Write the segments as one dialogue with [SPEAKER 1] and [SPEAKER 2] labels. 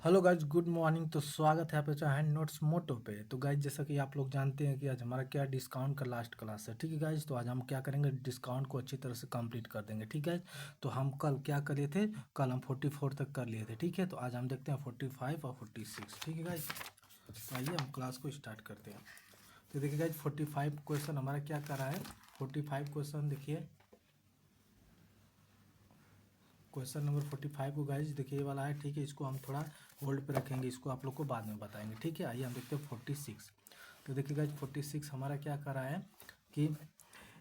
[SPEAKER 1] Hello guys, good morning. तो स्वागत है आपका हैंड नोट्स मोटो पे। तो गाइज, जैसा कि आप लोग जानते हैं कि आज हमारा क्या डिस्काउंट का लास्ट क्लास है। ठीक है गाइज, तो आज हम क्या करेंगे, डिस्काउंट को अच्छी तरह से कंप्लीट कर देंगे। ठीक है, तो हम कल क्या कर लिए थे, कल हम 44 तक कर लिए थे। ठीक है, तो आज हम देखते हैं 45 और 46। ठीक है गाइज, तो आइए हम क्लास को स्टार्ट करते हैं। तो देखिए गाइज, 45 क्वेश्चन हमारा क्या कर रहा है। 45 क्वेश्चन देखिए, क्वेश्चन नंबर 45 को गाइज देखिए ये वाला है। ठीक है, इसको हम थोड़ा होल्ड पे रखेंगे, इसको आप लोग को बाद में बताएंगे। ठीक है, आइए हम देखते हैं 46। तो देखिए गाइज, 46 हमारा क्या कर रहा है कि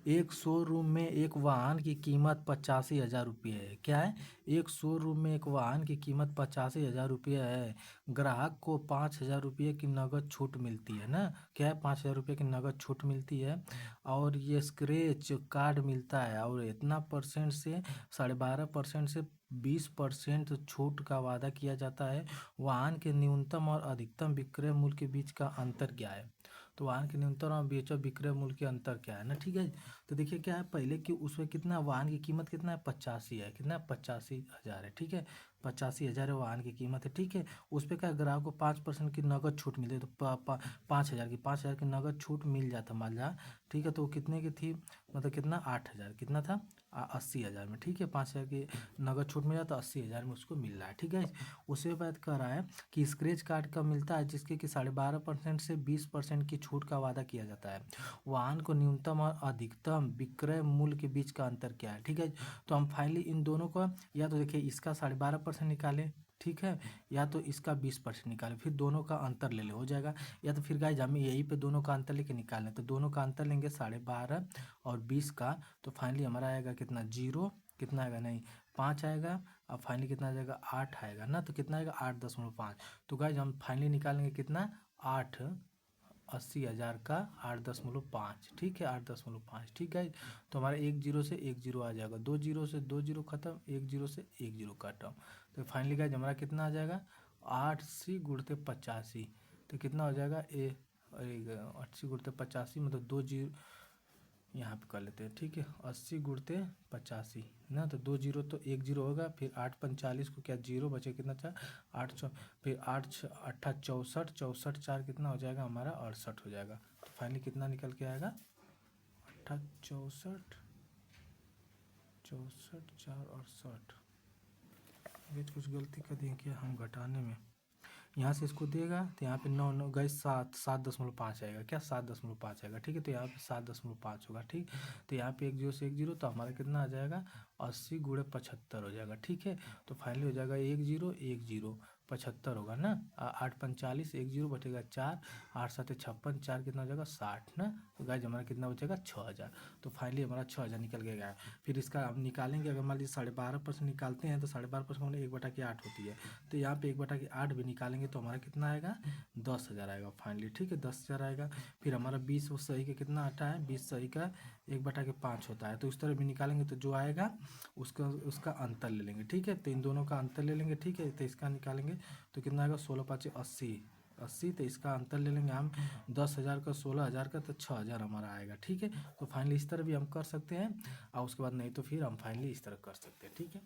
[SPEAKER 1] एक शोरूम में एक वाहन की कीमत 85,000 रुपये है। क्या है, एक शोरूम में एक वाहन की कीमत 85,000 रुपये है। ग्राहक को 5,000 रुपये की नगद छूट मिलती है ना। क्या है, 5,000 रुपये की नगद छूट मिलती है और ये स्क्रैच कार्ड मिलता है और इतना परसेंट से 12.5% से 20% छूट का वादा किया जाता है। वाहन के न्यूनतम और अधिकतम विक्रय मूल्य के बीच का अंतर क्या है। तो वाहन के न्यूनतम और बेचा विक्रय मूल्य के अंतर क्या है ना। ठीक है, तो देखिए क्या है, पहले कि उसमें कितना वाहन की कीमत कितना है, 85 है। कितना, 85,000 है। ठीक है, 85,000 है वाहन की कीमत है। ठीक है, उस पर क्या, ग्राहक को 5% की नगद छूट मिलती है। तो 5,000 की नगद छूट मिल जाता मान लिया। ठीक है, तो वो कितने की थी, मतलब कितना, 8,000 कितना था, 80,000 में। ठीक है, 5,000 की नगद छूट मिला तो 80,000 में उसको मिल रहा है। ठीक है, उसके बाद कह रहा है कि स्क्रैच कार्ड कब मिलता है, जिसके कि 12.5% से 20% की छूट का वादा किया जाता है। वाहन को न्यूनतम और अधिकतम विक्रय मूल्य के बीच का अंतर क्या है। ठीक है, तो हम फाइनली इन दोनों का, या तो देखिए इसका 12.5% निकालें, ठीक है, या तो इसका 20% निकालें, फिर दोनों का अंतर ले ले, हो जाएगा। या तो फिर गाइज हम यहीं पे दोनों का अंतर लेके निकालें, तो दोनों का अंतर लेंगे 12.5 और 20 का, तो फाइनली हमारा आएगा कितना, जीरो। कितना आएगा, नहीं, 5 आएगा। अब फाइनली कितना आ जाएगा, 8 आएगा ना। तो कितना आएगा, 8.5। तो गाइज हम फाइनली निकालेंगे कितना, 8, 80,000 का 8.5। ठीक है, 8.5। ठीक है, तो हमारा एक जीरो से एक जीरो आ जाएगा, दो जीरो से दो जीरो खत्म, एक जीरो से एक जीरो खत्म। तो फाइनली गाइज हमारा कितना आ जाएगा, 80 × 85। तो कितना हो जाएगा, 80 × 85 मतलब दो जीरो यहाँ पे कर लेते हैं। ठीक है, 80 × 85 ना, तो दो जीरो तो एक जीरो होगा, फिर 8 × 45 को क्या जीरो बचे, कितना था, 800, फिर 8 × 8 = 64, 64 4 कितना हो जाएगा हमारा, 68 हो जाएगा। तो फाइनली कितना निकल के आएगा, 8 64, 64 4 68। ये कुछ गलती कर दिए क्या हम घटाने में, यहाँ से इसको देगा तो यहाँ पे 9 9 गए 7 7.5 आएगा। क्या, 7.5 आएगा। ठीक है, तो यहाँ पे 7.5 होगा। ठीक, तो यहाँ पे एक जीरो से एक जीरो, तो हमारा कितना आ जाएगा, 80 × 75 हो जाएगा। ठीक है, तो फाइनली हो जाएगा एक जीरो एक जीरो, 75 होगा ना। 8 × 45 एक जीरो बचेगा 4, 8 7 56, 4 कितना हो जाएगा, 60 ना। तो गाइज हमारा कितना बचेगा, 6,000। तो फाइनली हमारा 6,000 निकल के गया। फिर इसका हम निकालेंगे, अगर मान लीजिए 12.5% निकालते हैं तो 12.5% 1/8 होती है। तो यहाँ पे 1/8 भी निकालेंगे तो हमारा कितना आएगा, 10,000 आएगा फाइनली। ठीक है, 10,000 आएगा। फिर हमारा 20 सही का कितना आता है, 20 सही का 1/5 होता है। तो इस तरह भी निकालेंगे तो जो आएगा उसका उसका अंतर ले लेंगे। ठीक है, तो इन दोनों का अंतर ले लेंगे। ठीक है, तो इसका निकालेंगे तो कितना आएगा, 16 5 80, 80। तो इसका अंतर ले लेंगे हम, 10,000 का 16,000 का, तो 6,000 हमारा आएगा। ठीक है, तो फाइनली इस तरह भी हम कर सकते हैं, और उसके बाद नहीं तो फिर हम फाइनली इस तरह कर सकते हैं। ठीक है,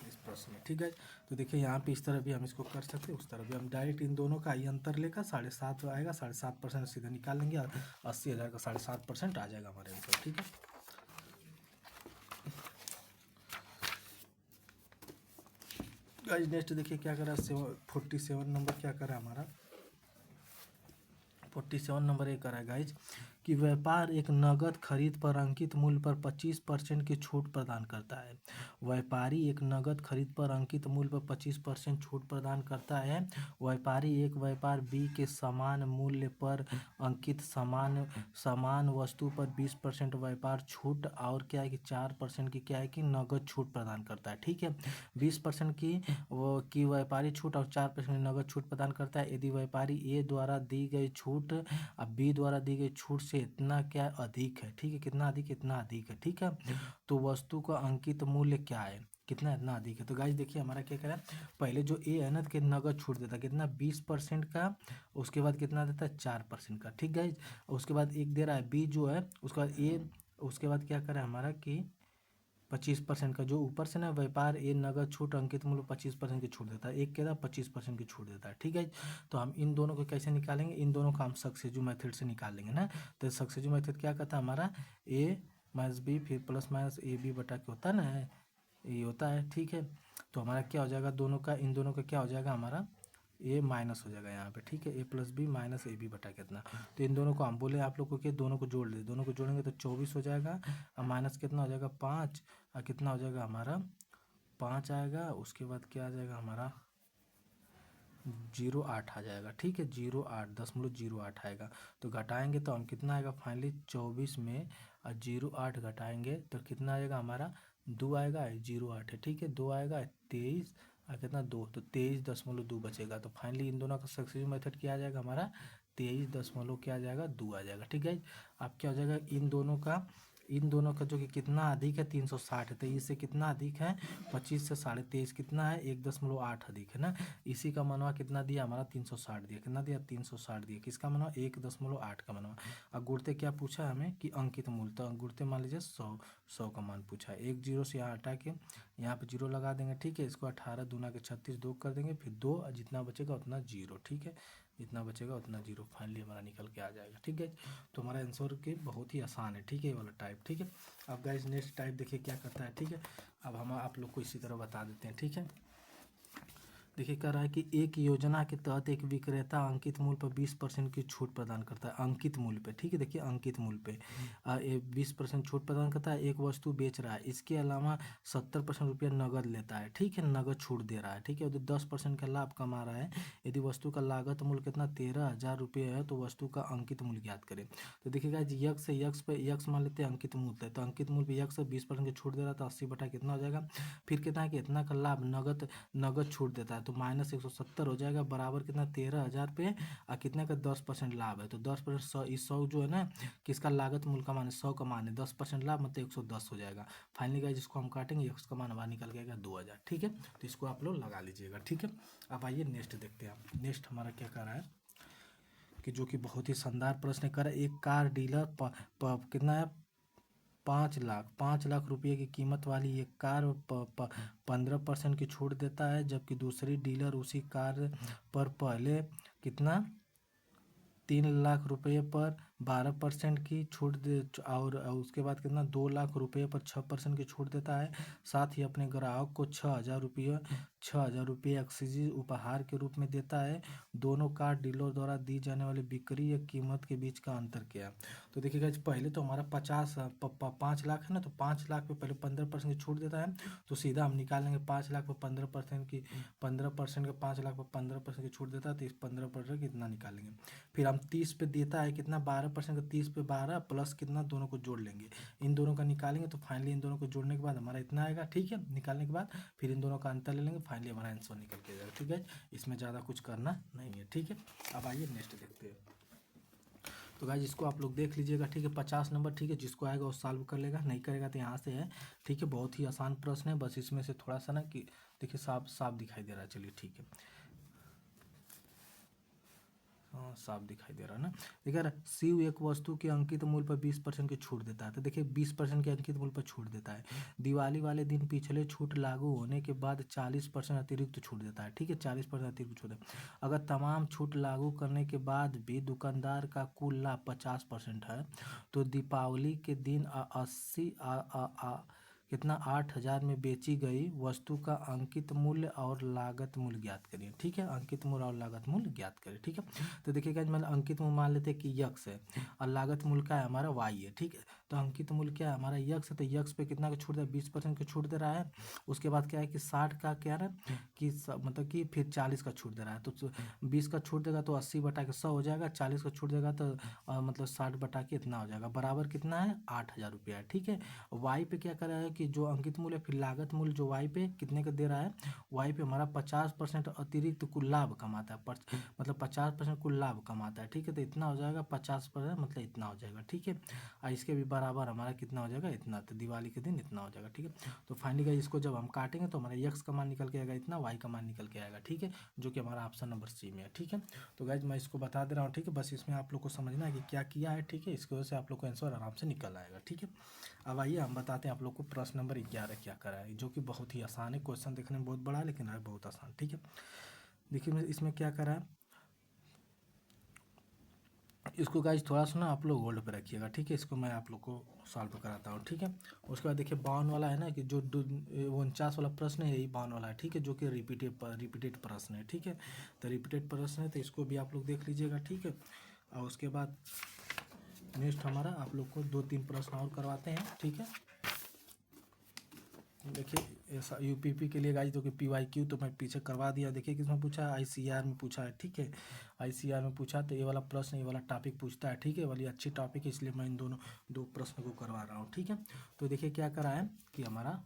[SPEAKER 1] इस प्रश्न में। ठीक है, तो देखिए यहाँ पे इस तरह भी हम इसको कर सकते हैं, उस तरह भी हम डायरेक्ट इन दोनों का ही अंतर लेकर 7.5 आएगा, 7.5% सीधे निकाल लेंगे और 80,000 का 7.5% आ जाएगा हमारे आंसर। ठीक है, गाइस नेक्स्ट देखिए क्या करा, 47 नंबर क्या करा हमारा, 47 नंबर एक करा है गाइज कि व्यापार एक नगद खरीद पर अंकित मूल्य पर 25% की छूट प्रदान करता है। व्यापारी एक नगद खरीद पर अंकित मूल्य पर 25% छूट प्रदान करता है। व्यापारी एक व्यापार बी के समान मूल्य पर अंकित समान समान वस्तु पर 20% व्यापार छूट और क्या है कि 4% की क्या है कि नगद छूट प्रदान करता है। ठीक है, 20% की व्यापारी छूट और 4% नगद छूट प्रदान करता है यदि व्यापारी ए द्वारा दी गई छूट अब बी द्वारा दी गई छूट से इतना क्या अधिक है। ठीक है, कितना अधिक, इतना अधिक है। ठीक है, तो वस्तु का अंकित मूल्य क्या है, कितना, इतना अधिक है। तो गाइस देखिए हमारा क्या करा, पहले जो ए है ना कि नगद छूट देता है कितना, 20% का, उसके बाद कितना देता है, 4% का। ठीक गाइस, उसके बाद एक दे रहा है बी जो है, उसके बाद ए, उसके बाद क्या करा हमारा कि 25% का जो ऊपर से ना व्यापार ए नगद छूट अंकित मूल्य 25% की छूट देता है, एक कह रहा 25% की छूट देता है, ठीक है। तो हम इन दोनों को कैसे निकालेंगे, इन दोनों का हम सक्सेसिव मेथड से निकाल लेंगे ना। तो सक्सेसिव मेथड क्या कहता है हमारा, ए माइनस बी फिर प्लस माइनस ए बी बटा के होता है ना, ये होता है, ठीक है। तो हमारा क्या हो जाएगा, दोनों का इन दोनों का क्या हो जाएगा हमारा, ए माइनस हो जाएगा यहाँ पे, ठीक है। A plus B minus A B बटा कितना, तो इन दोनों को हम बोले आप लोग को कि दोनों को जोड़ दे, दोनों को जोड़ेंगे तो 24 हो जाएगा, और माइनस कितना हो जाएगा 5, और कितना हो जाएगा हमारा 5 आएगा, उसके बाद क्या आ जाएगा हमारा 0.8 आ जाएगा, ठीक है। 0.8 आएगा। तो घटाएंगे तो हम कितना आएगा फाइनली 24 में और 0.8 घटाएंगे तो कितना आएगा हमारा 2 आएगा, 0.8 है, ठीक है। 2 आएगा 23 और कितना 2, तो 23.2 बचेगा। तो फाइनली इन दोनों का सक्सेसिव मेथड क्या आ जाएगा हमारा 23 क्या आ जाएगा 2 आ जाएगा, ठीक है। अब क्या हो जाएगा इन दोनों का जो कि कितना अधिक है 360 है, तो इससे कितना अधिक है 25 से 23.5 कितना है 1.8 अधिक है ना। इसी का मनवा कितना दिया हमारा 360 दिया, कितना दिया 360 दिया, किसका मनवा 1.8 का मनवा। अब गुणते क्या पूछा हमें कि अंकित मूल्य, तो गुणते मान लीजिए 100 का मान पूछा है। एक जीरो से यहाँ हटा के यहाँ पे जीरो लगा देंगे, ठीक है। इसको 18 दूना के 36 2 कर देंगे, फिर 2 जितना बचेगा उतना जीरो, ठीक है। जितना बचेगा उतना जीरो फाइनली हमारा निकल के आ जाएगा, ठीक है। तो हमारा आंसर के बहुत ही आसान है, ठीक है, ये वाला टाइप, ठीक है। अब गाइस नेक्स्ट टाइप देखिए क्या करता है, ठीक है। अब हम आप लोग को इसी तरह बता देते हैं, ठीक है। देखिए कह रहा है कि एक योजना के तहत एक विक्रेता अंकित मूल्य पर 20% की छूट प्रदान करता है, अंकित मूल्य पे, ठीक है। देखिए अंकित मूल्य पे 20% छूट प्रदान करता है, एक वस्तु बेच रहा है, इसके अलावा 70% रुपया नगद लेता है, ठीक है, नगद छूट दे रहा है, ठीक है। यदि 10% का लाभ कमा रहा है, यदि वस्तु का लागत मूल्य कितना 13,000 रुपये है, तो वस्तु का अंकित मूल्य ज्ञात करें। तो देखिएगा यक्स से यक्स पे यक्स मान लेते हैं अंकित मूल्य है, तो अंकित मूल्य पे यक्स 20% की छूट दे रहा है, तो 80 बटा कितना हो जाएगा, फिर कितना है कि इतना का लाभ नगद छूट देता है, तो -170 हो जाएगा, बराबर कितना 13,000 पे, और कितने का 10% लाभ है, तो 10% 100 जो है ना किसका लागत मूल्य का मान है 100 का मान है, 10% लाभ मतलब 110 हो जाएगा। फाइनली गाइस जिसको हम काटेंगे एक्स का मान बाहर निकल के आएगा 2000, ठीक है। तो इसको आप लोग लगा लीजिएगा, ठीक है। अब आइए नेक्स्ट देखते हैं। नेक्स्ट हमारा क्या कर रहा है कि जो कि बहुत ही शानदार प्रश्न कर रहा है, एक कार डीलर कितना है 5 लाख रुपये की कीमत वाली एक कार 15% की छूट देता है, जबकि दूसरी डीलर उसी कार पर पहले कितना 3 लाख रुपये पर 12% की छूट दे, और उसके बाद कितना 2 लाख रुपये पर 6% की छूट देता है। साथ ही अपने ग्राहक को 6,000 रुपये एक्सचेंज उपहार के रूप में देता है। दोनों कार डीलर द्वारा दी जाने वाली बिक्री या कीमत के बीच का अंतर क्या है। तो देखिएगा पहले तो हमारा 5 लाख है ना, तो 5 लाख पे पहले 15% की छूट देता है, तो सीधा हम निकाल लेंगे 5 लाख पर 15% की 15% का 5 लाख पर 15% की छूट देता है, तो इस 15% कितना निकालेंगे। फिर हम 30 पे देता है कितना 12% का, 30 पे 12 प्लस कितना दोनों को जोड़ लेंगे, इन दोनों का निकालेंगे, तो फाइनली इन दोनों को जोड़ने के बाद हमारा इतना आएगा, ठीक है। निकालने के बाद फिर इन दोनों का अंतर ले लेंगे, फाइनली हमारा आंसर निकल के जाएगा, ठीक है। इसमें ज़्यादा कुछ करना नहीं है, ठीक है। अब आइए नेक्स्ट देखते हैं। तो गाइस इसको आप लोग देख लीजिएगा, ठीक है। 50 नंबर, ठीक है, जिसको आएगा वो सॉल्व कर लेगा, नहीं करेगा तो यहाँ से है, ठीक है। बहुत ही आसान प्रश्न है, बस इसमें से थोड़ा सा ना कि देखिए साफ साफ दिखाई दे रहा है, चलिए ठीक है। हाँ साफ दिखाई दे रहा है ना। देखिए शिव एक वस्तु के अंकित मूल्य पर 20% की छूट देता है, तो देखिए 20% के अंकित मूल्य पर छूट देता है। दिवाली वाले दिन पिछले छूट लागू होने के बाद 40% अतिरिक्त छूट देता है, ठीक है, 40% अतिरिक्त छूट है। अगर तमाम छूट लागू करने के बाद भी दुकानदार का कुल लाभ 50% है, तो दीपावली के दिन 8,000 में बेची गई वस्तु का अंकित मूल्य और लागत मूल्य ज्ञात करिए, ठीक है। अंकित मूल्य और लागत मूल्य ज्ञात करें, ठीक है। तो देखिएगा मतलब अंकित मूल्य मान लेते हैं कि यक्स है, और लागत मूल्य का है हमारा वाई है, ठीक है। तो अंकित मूल्य क्या है हमारा यक्स है, तो यक्स पे कितना का छूट दे 20% की छूट दे रहा है। उसके बाद क्या है कि 60 का क्या है कि मतलब कि फिर 40 का छूट दे रहा है, तो 20 का छूट देगा तो 80 बटा के 100 हो जाएगा, 40 का छूट देगा तो मतलब 60 बटा के इतना हो जाएगा, बराबर कितना है 8,000 रुपया है, ठीक है। वाई पे क्या कर रहा है कि जो अंकित मूल्य फिर लागत मूल्य जो वाई पे कितने का दे रहा है, वाई पे हमारा 50% अतिरिक्त कुल लाभ कमाता है, मतलब 50% कुल लाभ कमाता है, ठीक है। तो इतना हो जाएगा 50% मतलब इतना हो जाएगा, ठीक है। और इसके भी बराबर हमारा कितना हो जाएगा इतना, तो दिवाली के दिन इतना हो जाएगा, ठीक है। तो फाइनली गाइस इसको जब हम काटेंगे तो हमारा एक्स का मान निकल के आएगा इतना, वाई का मान निकल के आएगा, ठीक है, जो कि हमारा ऑप्शन नंबर सी में है, ठीक है। तो गाइस मैं इसको बता दे रहा हूँ, ठीक है, बस इसमें आप लोग को समझना है कि क्या किया है, ठीक है। इसकी वजह से आप लोग को आंसर आराम से निकल आएगा, ठीक है। अब आइए हम बताते हैं आप लोग को प्रश्न प्रश्न नंबर 11 क्या करा है, जो कि बहुत ही आसान है। क्वेश्चन देखने में बहुत बड़ा है लेकिन है बहुत आसान। ठीक है, देखिए इसमें क्या करा है, इसको गाइज थोड़ा सा ना आप लोग होल्ड पे रखिएगा। ठीक है, इसको मैं आप लोग को सॉल्व कराता हूँ। ठीक है, उसके बाद देखिए 52 वाला है ना, कि जो 49 वाला प्रश्न है यही 52 वाला है। ठीक है, जो कि रिपीटेड प्रश्न है। ठीक है, तो रिपीटेड प्रश्न है तो इसको भी आप लोग देख लीजिएगा। ठीक है, और उसके बाद नेक्स्ट हमारा आप लोग को 2-3 प्रश्न और करवाते हैं। ठीक है, देखिए ऐसा यूपीपी के लिए गाइज, जो कि PYQ तो मैं पीछे करवा दिया। देखिए किसमें पूछा है, ICAR में पूछा है। ठीक है, ICAR में पूछा तो ये वाला प्रश्न, ये वाला टॉपिक पूछता है। ठीक है, वाली अच्छी टॉपिक है, इसलिए मैं इन दोनों 2 प्रश्न को करवा रहा हूँ। ठीक है, तो देखिए क्या करा है कि हमारा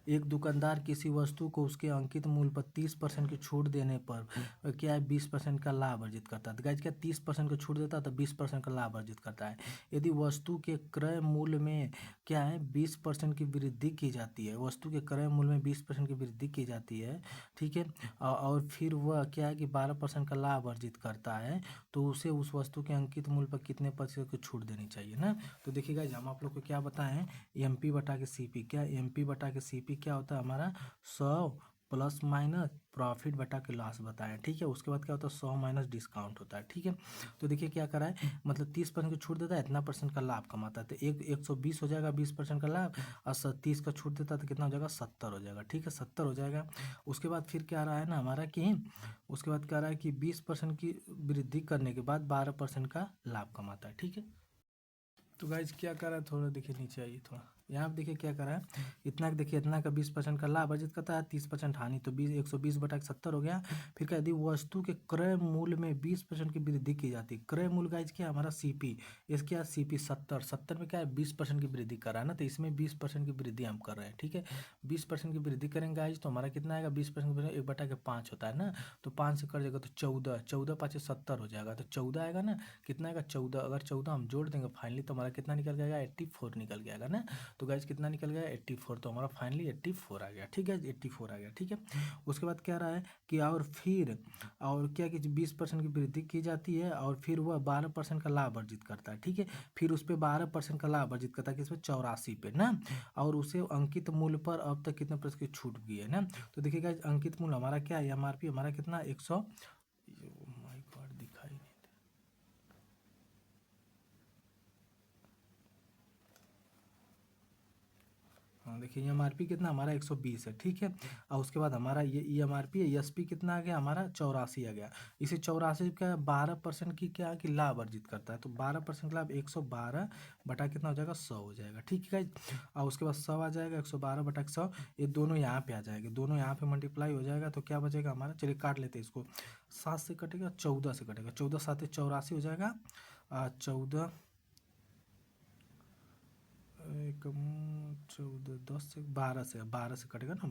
[SPEAKER 1] एक दुकानदार किसी वस्तु को उसके अंकित मूल्य पर 30% की छूट देने पर क्या है 20% का लाभ अर्जित करता है। तो गाइज क्या 30% की छूट देता है तो 20% का लाभ अर्जित करता है। यदि वस्तु के क्रय मूल्य में क्या है 20% की वृद्धि की जाती है, वस्तु के क्रय मूल्य में 20% की वृद्धि की जाती है। ठीक है, और फिर वह क्या है कि 12% का लाभ अर्जित करता है, तो उसे उस वस्तु के अंकित मूल्य पर कितने प्रतिशत की छूट देनी चाहिए ना। तो देखिए गाइज हम आप लोग को क्या बताएं, MP बटा के CP, क्या MP बटा के CP क्या होता है हमारा 100 प्लस माइनस प्रॉफिट बटा के लॉस बताएं। ठीक है, उसके बाद क्या होता है 100 माइनस डिस्काउंट होता है। ठीक है, तो देखिए क्या करा है, मतलब 30% की छूट देता है, इतना % का लाभ कमाता है, तो 120 हो जाएगा 20% का लाभ, और 30 का छूट देता है तो कितना हो जाएगा 70 हो जाएगा। ठीक है, 70 हो जाएगा। उसके बाद फिर क्या रहा है ना हमारा कि उसके बाद क्या रहा है कि 20% की वृद्धि करने के बाद 12% का लाभ कमाता है। ठीक है, तो गाइज क्या कर रहा है, थोड़ा देखिए नीचे आइए थोड़ा, यहाँ पे देखिए क्या कर रहा है, इतना देखिए इतना का 20% का लाभ अर्जित करता है, 30% हानि, तो 120 बटा 70 हो गया। फिर क्या यदि वस्तु के क्रय मूल्य में 20% की वृद्धि की जाती है, क्रय मूल्य गाइज क्या हमारा CP, इसके क्या CP 70 में क्या है 20% की वृद्धि कर रहा है ना, तो इसमें 20% की वृद्धि हम कर रहे हैं। ठीक है, 20% की वृद्धि करेंगे गाइज तो हमारा कितना आएगा 20% की 1 बटा के 5 होता है ना, तो 5 से कर देगा तो 14 5 70 हो जाएगा, तो 14 आएगा ना, कितना आएगा 14, अगर 14 हम जोड़ देंगे फाइनली तो हमारा कितना निकल जाएगा 84 निकल गया ना। तो गाइज कितना निकल गया 84, तो हमारा फाइनली 84 आ गया। ठीक है, 84 आ गया। ठीक है, उसके बाद क्या रहा है कि और फिर और क्या कि 20% की वृद्धि की जाती है और फिर वह 12% का लाभ अर्जित करता है। ठीक है, फिर उस पर 12% का लाभ अर्जित करता है किसमें 84 पे ना, और उसे अंकित मूल्य पर अब तक कितने प्रतिशत की छूट गई है ना। तो देखिए गाइज अंकित मूल्य हमारा क्या है, MRP हमारा कितना 100 दिखाई नहीं, हाँ देखिए MRP कितना हमारा 120 है। ठीक है, और उसके बाद हमारा ये MRP है, SP कितना आ गया हमारा 84 आ गया। इसे 84 का 12% की क्या कि लाभ अर्जित करता है, तो 12% लाभ 112 बटा कितना हो जाएगा 100 हो जाएगा। ठीक है, और उसके बाद 100 आ जाएगा 112 बटा 100, ये दोनों यहाँ पे आ जाएंगे, दोनों यहाँ पे मल्टीप्लाई हो जाएगा, तो क्या बचेगा हमारा, चलिए काट लेते हैं इसको, 7 से कटेगा 14 से कटेगा, 14 7 84 हो जाएगा, 14 14 10 से 12 से कटेगा ना,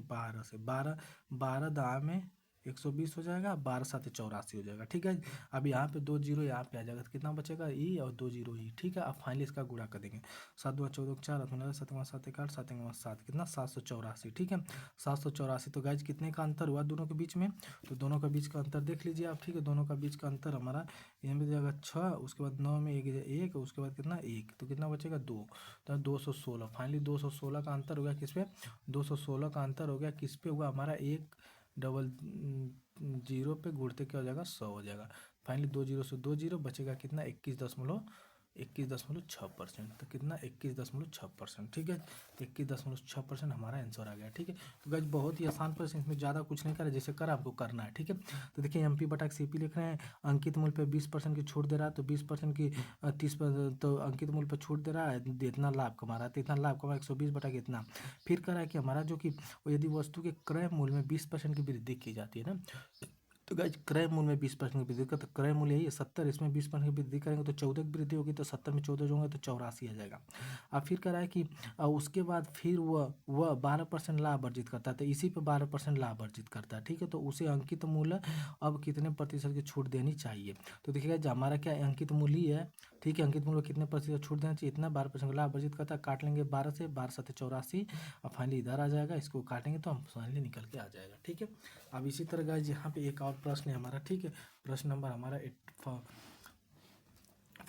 [SPEAKER 1] 12 दाम में 120 हो जाएगा, 12 7 84 हो जाएगा। ठीक है, अब यहाँ पे 2 जीरो यहाँ पे आ जाएगा तो कितना बचेगा ई और 2 जीरो ई। ठीक है, अब फाइनली इसका गुणा कर देंगे, 7 2 14 4 7 7 1 8 7 1 7 कितना 784। ठीक है, 784, तो गाइज कितने का अंतर हुआ दोनों के बीच में, तो दोनों के बीच का अंतर देख लीजिए आप। ठीक है, दोनों का बीच का अंतर हमारा यहाँ पे जाएगा 6, उसके बाद 9 में 1 उसके बाद कितना 1, तो कितना बचेगा 2, तो 216। फाइनली 216 का अंतर हो गया किस पे, 216 का अंतर हो गया किस पे हुआ हमारा, 1 जीरो पे गुणते क्या हो जाएगा 100 हो जाएगा। फाइनली 2 जीरो से 2 जीरो बचेगा कितना 21.6%, तो कितना 21.6%। ठीक है, 21.6% हमारा आंसर आ गया। ठीक है, तो गाइज बहुत ही आसान प्रश्न, इसमें ज़्यादा कुछ नहीं करा, जैसे करा आपको करना है। ठीक है, तो देखिए MP बटा CP लिख रहे हैं, अंकित मूल्य पे 20% की छूट दे रहा है, तो 20% की 30%, तो अंकित मूल्य पर छूट दे रहा है, इतना लाभ कमा रहा है, तो इतना लाभ कमा 120 बटा कितना, फिर करा है कि हमारा जो कि यदि वस्तु के क्रय मूल्य में 20% की वृद्धि की जाती है ना, तो गाइज क्रय मूल्य में 20% की वृद्धि का, तो क्रय मूल्य यही है 70, इसमें 20% की वृद्धि करेंगे तो 14 की वृद्धि होगी, तो 70 में 14 जोड़ेंगे तो 84 आ जाएगा। अब फिर कह रहा है कि उसके बाद फिर वह 12% लाभ अर्जित करता है, तो इसी पे 12% लाभ अर्जित करता है। ठीक है, तो उसे अंकित मूल्य अब कितने प्रतिशत की छूट देनी चाहिए, तो देखिएगा जो हमारा क्या अंकित मूल्य ही है। ठीक है, अंकित मूल्य कितने प्रतिशत छूट देना चाहिए, इतना 12% लाभ अर्जित करता है, काट लेंगे 12 से, 12 7 84, और फाइनली इधर आ जाएगा, इसको काटेंगे तो हम फाइनली निकल के आ जाएगा। ठीक है, अब इसी तरह गाइज यहाँ पे एक और प्रश्न है हमारा। ठीक है, प्रश्न नंबर हमारा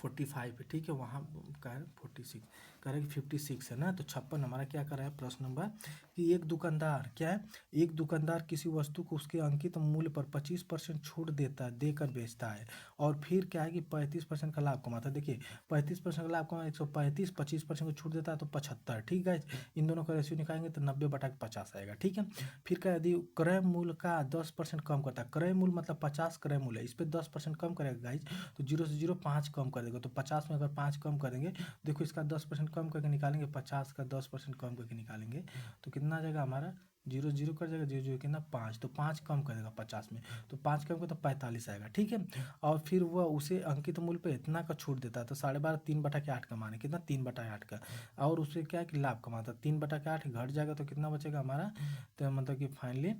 [SPEAKER 1] 45 है, ठीक है, वहाँ कह रहे 46, कह रहे कि 56 है ना, तो 56 हमारा क्या कर रहा है प्रश्न नंबर कि एक दुकानदार क्या है, एक दुकानदार किसी वस्तु को उसके अंकित मूल्य पर 25% छूट देता है, देकर बेचता है, और फिर क्या है कि 35% का लाभ कमाता है। देखिए 35% का लाभ कमा 135, 25% को छूट देता है तो 75, ठीक है। इन दोनों का रेशियो निकालेंगे तो 90/50 आएगा, ठीक है। फिर क्या यदि क्रय मूल्य का 10% कम करता है, क्रय मूल्य मतलब 50 क्रय मूल्य है, इस पर 10% कम करेगा गाइज, तो 0 से 0 5 कम कर देगा, तो 50 में अगर 5 कम करेंगे, देखो इसका 10% कम करके निकालेंगे, 50 का 10% कम करके निकालेंगे तो कितना आ जाएगा हमारा, 0 0 कर जाएगा, 0 0 कितना 5, तो 5 कम करेगा 50 में, तो 5 कम कर तो 45 आएगा, ठीक है। और फिर वह उसे अंकित मूल्य पे इतना का छूट देता है, तो 12.5 3/8 का माने कितना 3/8 का, और उससे क्या है कि लाभ कमाता है, 3/8 घट जाएगा तो कितना बचेगा हमारा, तो मतलब कि फाइनली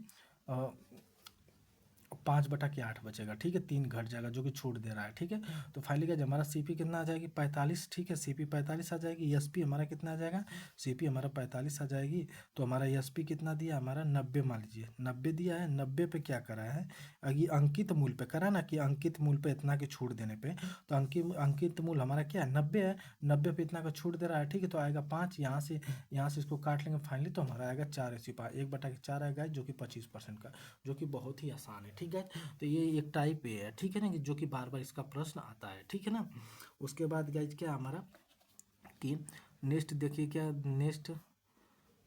[SPEAKER 1] 5/8 बचेगा, ठीक है, 3 घट जाएगा जो कि छूट दे रहा है, ठीक है। तो फाइनली क्या हमारा सीपी कितना आ जाएगी 45, ठीक है, सीपी 45 आ जाएगी, एसपी हमारा कितना आ जाएगा, सीपी हमारा 45 आ जाएगी, तो हमारा एसपी कितना दिया हमारा 90, मान लीजिए 90 दिया है, 90 पे क्या करा है, अभी अंकित मूल्य पे करा ना कि अंकित मूल्य पे इतना की छूट देने पे, तो अंकित मूल्य हमारा क्या है 90 है, 90 पे इतना का छूट दे रहा है, ठीक है, तो आएगा 5, यहाँ से इसको काट लेंगे फाइनली, तो हमारा आएगा 4/5, 1/4 आएगा जो कि 25% का, जो कि बहुत ही आसान है, ठीक है। तो ये एक टाइप ए है, ठीक है ना, कि जो कि बार बार इसका प्रश्न आता है, ठीक है ना। उसके बाद गाइज क्या हमारा कि नेक्स्ट देखिए क्या नेक्स्ट,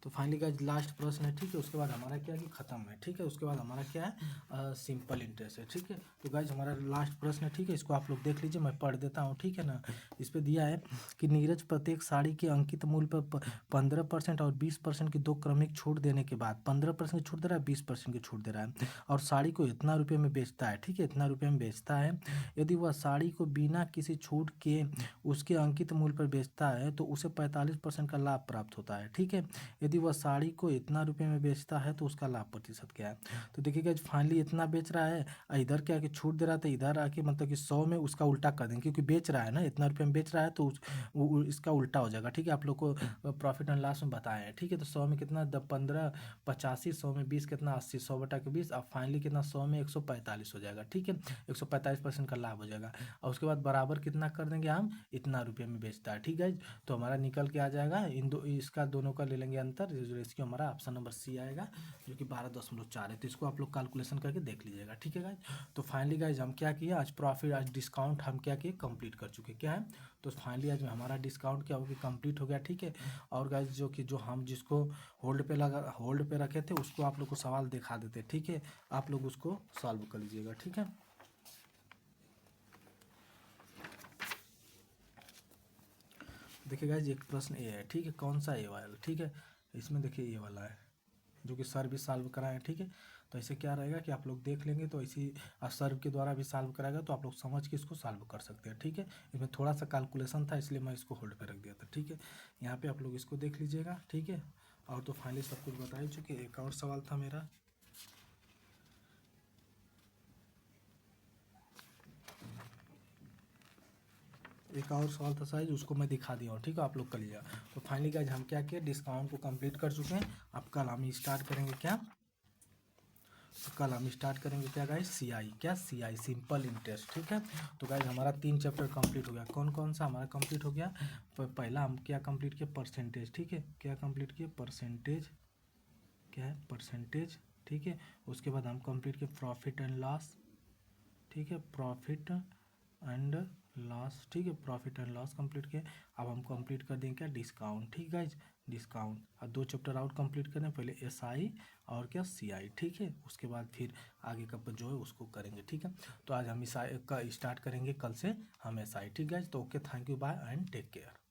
[SPEAKER 1] तो फाइनली गाइज लास्ट प्रश्न है, ठीक है, उसके बाद हमारा क्या है कि खत्म है, ठीक है, उसके बाद हमारा क्या है सिंपल इंटरेस्ट है, ठीक है। तो गाइज हमारा लास्ट प्रश्न है, ठीक है, इसको आप लोग देख लीजिए, मैं पढ़ देता हूँ, ठीक है ना। इस पे दिया है कि नीरज प्रत्येक साड़ी के अंकित मूल्य पर 15% और 20% की दो क्रमिक छूट देने के बाद 15% की छूट दे रहा है, 20% की छूट दे रहा है, और साड़ी को इतना रुपये में बेचता है, ठीक है, इतना रुपये में बेचता है। यदि वह साड़ी को बिना किसी छूट के उसके अंकित मूल्य पर बेचता है तो उसे 45% का लाभ प्राप्त होता है, ठीक है। यदि वह साड़ी को इतना रुपये में बेचता है तो उसका लाभ प्रतिशत क्या है, तो देखिएगा फाइनली इतना बेच रहा है, इधर क्या कि छूट दे रहा था, इधर आके मतलब कि 100 में उसका उल्टा कर देंगे, क्योंकि बेच रहा है ना, इतना रुपये में बेच रहा है तो इसका उल्टा हो जाएगा, ठीक है। आप लोग को प्रॉफिट एंड लॉस में बताया है, ठीक है। तो 100 में कितना 15 85, 100 में 20 कितना 80, 100/20, अब फाइनली कितना 100 में 145 हो जाएगा, ठीक है, 145% का लाभ हो जाएगा, और उसके बाद बराबर कितना कर देंगे हम, इतना रुपये में बेचता है, ठीक है। तो हमारा निकल के आ जाएगा इन दो, इसका दोनों का ले लेंगे अंतर, रेशियो हमारा ऑप्शन नंबर सी आएगा जो कि 12.4 है, तो इसको आप लोग कैलकुलेशन करके देख लीजिएगा, ठीक है गाइज। तो फाइनली गाइज हम क्या किए आज प्रॉफिट, आज डिस्काउंट हम क्या किए कंप्लीट कर चुके, क्या है, तो फाइनली आज हमारा डिस्काउंट क्या हो गया कंप्लीट हो गया, ठीक है। और गाइज जो हम जिसको होल्ड पे रखे थे उसको आप लोग को सवाल दिखा देते, ठीक है, आप लोग उसको सॉल्व कर लीजिएगा, ठीक है। देखिए गाइज एक प्रश्न ए है, ठीक है, कौन सा ए वाला, ठीक है, इसमें देखिए ए वाला है जो कि सर भी सॉल्व कराएं, ठीक है। तो ऐसे क्या रहेगा कि आप लोग देख लेंगे तो इसी सर के द्वारा भी सॉल्व कराएगा तो आप लोग समझ के इसको सॉल्व कर सकते हैं, ठीक है। इसमें थोड़ा सा कैलकुलेशन था इसलिए मैं इसको होल्ड पे रख दिया था, ठीक है। यहाँ पे आप लोग इसको देख लीजिएगा, ठीक है। और तो फाइनली सब कुछ बता ही चुके, एक और सवाल था मेरा, एक और सवाल था साइज, उसको मैं दिखा दिया हूँ, ठीक है, आप लोग कर लीजिएगा। तो फाइनली गाइज हम क्या किए डिस्काउंट को कंप्लीट कर चुके हैं, अब कल हम स्टार्ट करेंगे क्या, तो कल हम स्टार्ट करेंगे क्या गाइस सीआई, क्या सीआई सिंपल इंटरेस्ट, ठीक है। तो गाइस हमारा 3 चैप्टर कंप्लीट हो गया, कौन कौन सा हमारा कंप्लीट हो गया, पहला हम क्या कंप्लीट किया परसेंटेज, ठीक है, क्या कंप्लीट किया परसेंटेज, क्या है परसेंटेज, ठीक है। उसके बाद हम कंप्लीट किए प्रॉफिट एंड लॉस, ठीक है, प्रॉफिट एंड लॉस, ठीक है, प्रॉफिट एंड लॉस कंप्लीट किए। अब हम कंप्लीट कर देंगे क्या डिस्काउंट, ठीक गाइज, डिस्काउंट, और 2 चैप्टर आउट कंप्लीट करें, पहले एसआई और क्या सीआई, ठीक है। उसके बाद फिर आगे का जो है उसको करेंगे, ठीक है। तो आज हम एसआई का स्टार्ट करेंगे, कल से हम एसआई, ठीक गाइज। तो okay, thank you, bye and take care.